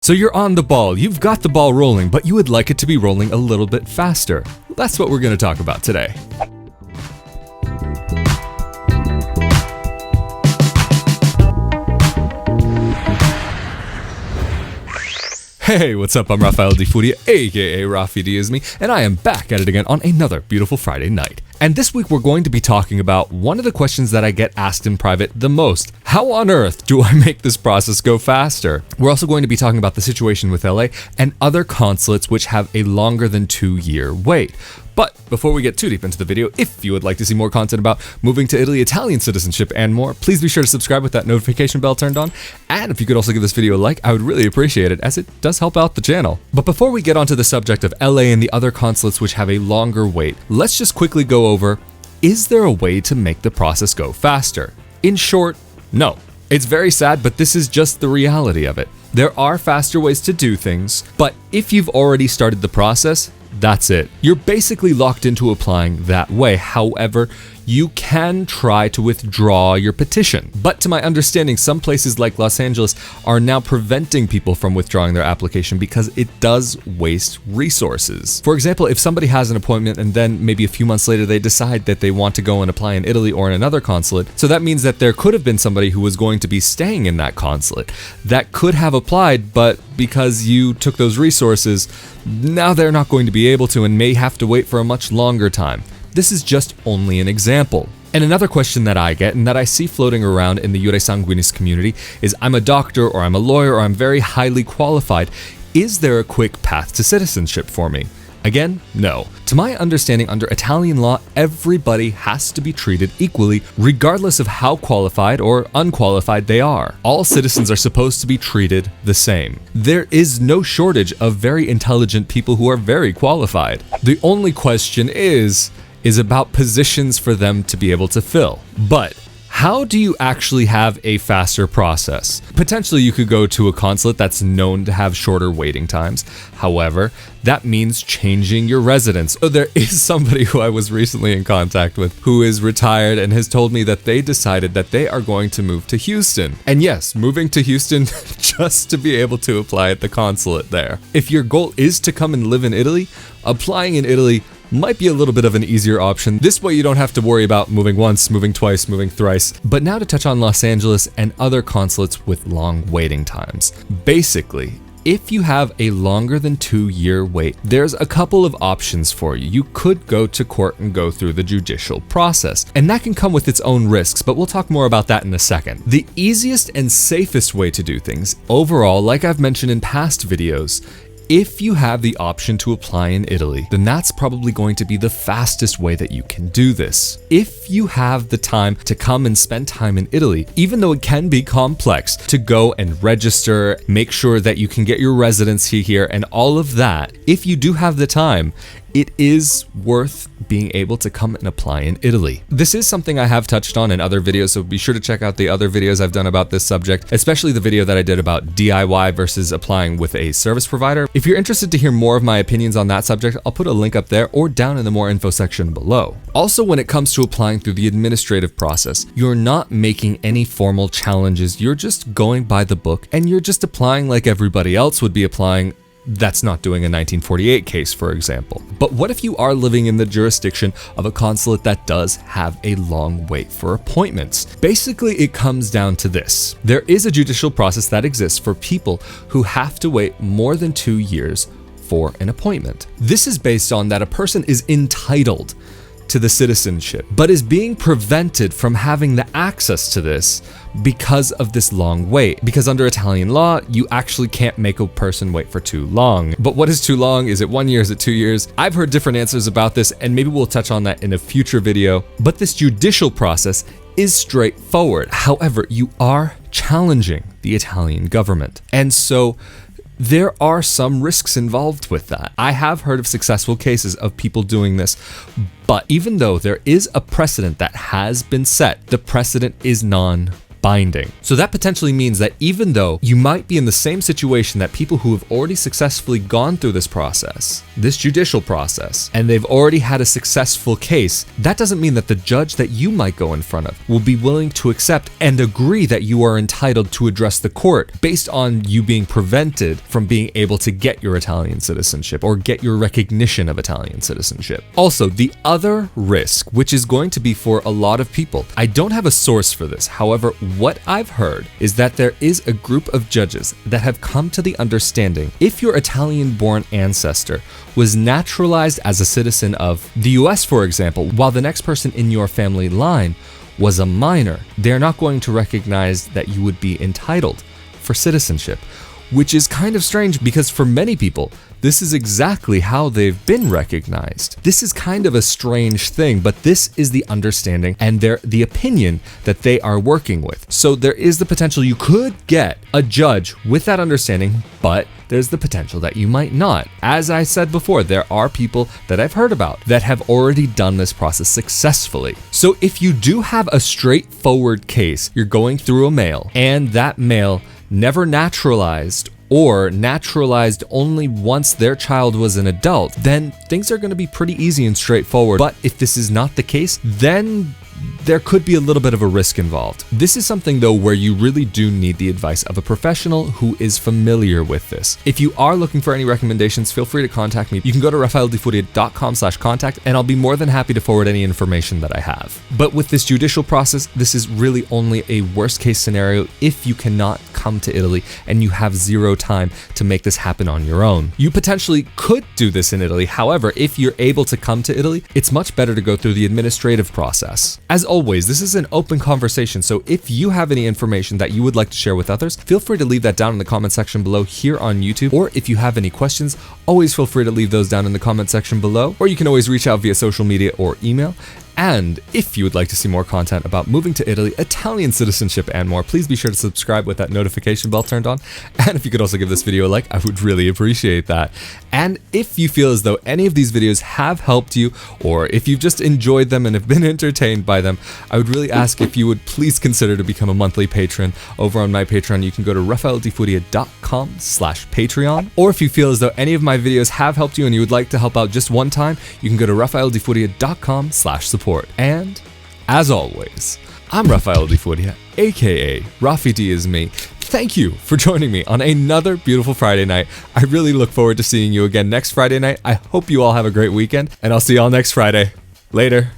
So you're on the ball, you've got the ball rolling, but you would like it to be rolling a little bit faster. That's what we're going to talk about today. Hey, what's up? I'm Rafael Di Furia, aka Rafi D is me, and I am back at it again on another beautiful Friday night. And this week we're going to be talking about one of the questions that I get asked in private the most. How on earth do I make this process go faster? We're also going to be talking about the situation with LA and other consulates which have a longer than 2-year wait. But before we get too deep into the video, if you would like to see more content about moving to Italy, Italian citizenship, and more, please be sure to subscribe with that notification bell turned on. And if you could also give this video a like, I would really appreciate it, as it does help out the channel. But before we get onto the subject of LA and the other consulates which have a longer wait, let's just quickly go over, is there a way to make the process go faster? In short, no. It's very sad, but this is just the reality of it. There are faster ways to do things, but if you've already started the process, that's it. You're basically locked into applying that way. However, you can try to withdraw your petition. But to my understanding, some places like Los Angeles are now preventing people from withdrawing their application because it does waste resources. For example, if somebody has an appointment and then maybe a few months later they decide that they want to go and apply in Italy or in another consulate, so that means that there could have been somebody who was going to be staying in that consulate that could have applied, but because you took those resources, now they're not going to be able to and may have to wait for a much longer time. This is just only an example. And another question that I get and that I see floating around in the Jure Sanguinis community is, I'm a doctor or I'm a lawyer or I'm very highly qualified. Is there a quick path to citizenship for me? Again, no. To my understanding, under Italian law, everybody has to be treated equally, regardless of how qualified or unqualified they are. All citizens are supposed to be treated the same. There is no shortage of very intelligent people who are very qualified. The only question is about positions for them to be able to fill. But how do you actually have a faster process? Potentially you could go to a consulate that's known to have shorter waiting times. However, that means changing your residence. So there is somebody who I was recently in contact with who is retired and has told me that they decided that they are going to move to Houston. And yes, moving to Houston just to be able to apply at the consulate there. If your goal is to come and live in Italy, applying in Italy might be a little bit of an easier option. This way you don't have to worry about moving once, moving twice, moving thrice. But now to touch on Los Angeles and other consulates with long waiting times. Basically, if you have a longer than 2-year wait, there's a couple of options for you. You could go to court and go through the judicial process, and that can come with its own risks, but we'll talk more about that in a second. The easiest and safest way to do things, overall, like I've mentioned in past videos, if you have the option to apply in Italy, then that's probably going to be the fastest way that you can do this. If you have the time to come and spend time in Italy, even though it can be complex to go and register, make sure that you can get your residency here and all of that, if you do have the time, it is worth being able to come and apply in Italy. This is something I have touched on in other videos, so be sure to check out the other videos I've done about this subject, especially the video that I did about DIY versus applying with a service provider. If you're interested to hear more of my opinions on that subject, I'll put a link up there or down in the more info section below. Also, when it comes to applying through the administrative process, you're not making any formal challenges. You're just going by the book and you're just applying like everybody else would be applying. That's not doing a 1948 case, for example. But what if you are living in the jurisdiction of a consulate that does have a long wait for appointments? Basically, it comes down to this. There is a judicial process that exists for people who have to wait more than 2 years for an appointment. This is based on that a person is entitled to the citizenship, but is being prevented from having the access to this because of this long wait. Because under Italian law, you actually can't make a person wait for too long. But what is too long? Is it 1 year? Is it 2 years? I've heard different answers about this, and maybe we'll touch on that in a future video. But this judicial process is straightforward. However, you are challenging the Italian government. And so there are some risks involved with that. I have heard of successful cases of people doing this, but even though there is a precedent that has been set, the precedent is non binding. So that potentially means that even though you might be in the same situation that people who have already successfully gone through this process, this judicial process, and they've already had a successful case, that doesn't mean that the judge that you might go in front of will be willing to accept and agree that you are entitled to address the court based on you being prevented from being able to get your Italian citizenship or get your recognition of Italian citizenship. Also, the other risk, which is going to be for a lot of people, I don't have a source for this. However, what I've heard is that there is a group of judges that have come to the understanding if your Italian-born ancestor was naturalized as a citizen of the US, for example, while the next person in your family line was a minor, they're not going to recognize that you would be entitled for citizenship, which is kind of strange because for many people, this is exactly how they've been recognized. This is kind of a strange thing, but this is the understanding and the opinion that they are working with. So there is the potential you could get a judge with that understanding, but there's the potential that you might not. As I said before, there are people that I've heard about that have already done this process successfully. So if you do have a straightforward case, you're going through a male and that male never naturalized or naturalized only once their child was an adult, then things are going to be pretty easy and straightforward. But if this is not the case, then there could be a little bit of a risk involved. This is something though where you really do need the advice of a professional who is familiar with this. If you are looking for any recommendations, feel free to contact me. You can go to rafaeldifuria.com/contact and I'll be more than happy to forward any information that I have. But with this judicial process, this is really only a worst case scenario if you cannot come to Italy and you have zero time to make this happen on your own. You potentially could do this in Italy. However, if you're able to come to Italy, it's much better to go through the administrative process. As always, this is an open conversation, so if you have any information that you would like to share with others, feel free to leave that down in the comment section below here on YouTube, or if you have any questions, always feel free to leave those down in the comment section below, or you can always reach out via social media or email. And if you would like to see more content about moving to Italy, Italian citizenship, and more, please be sure to subscribe with that notification bell turned on. And if you could also give this video a like, I would really appreciate that. And if you feel as though any of these videos have helped you, or if you've just enjoyed them and have been entertained by them, I would really ask if you would please consider to become a monthly patron. Over on my Patreon, you can go to rafaeldifuria.com/Patreon. Or if you feel as though any of my videos have helped you and you would like to help out just one time, you can go to rafaeldifuria.com/support. And as always, I'm Rafael Di Furia, aka Rafi D is me. Thank you for joining me on another beautiful Friday night. I really look forward to seeing you again next Friday night. I hope you all have a great weekend, and I'll see you all next Friday. Later.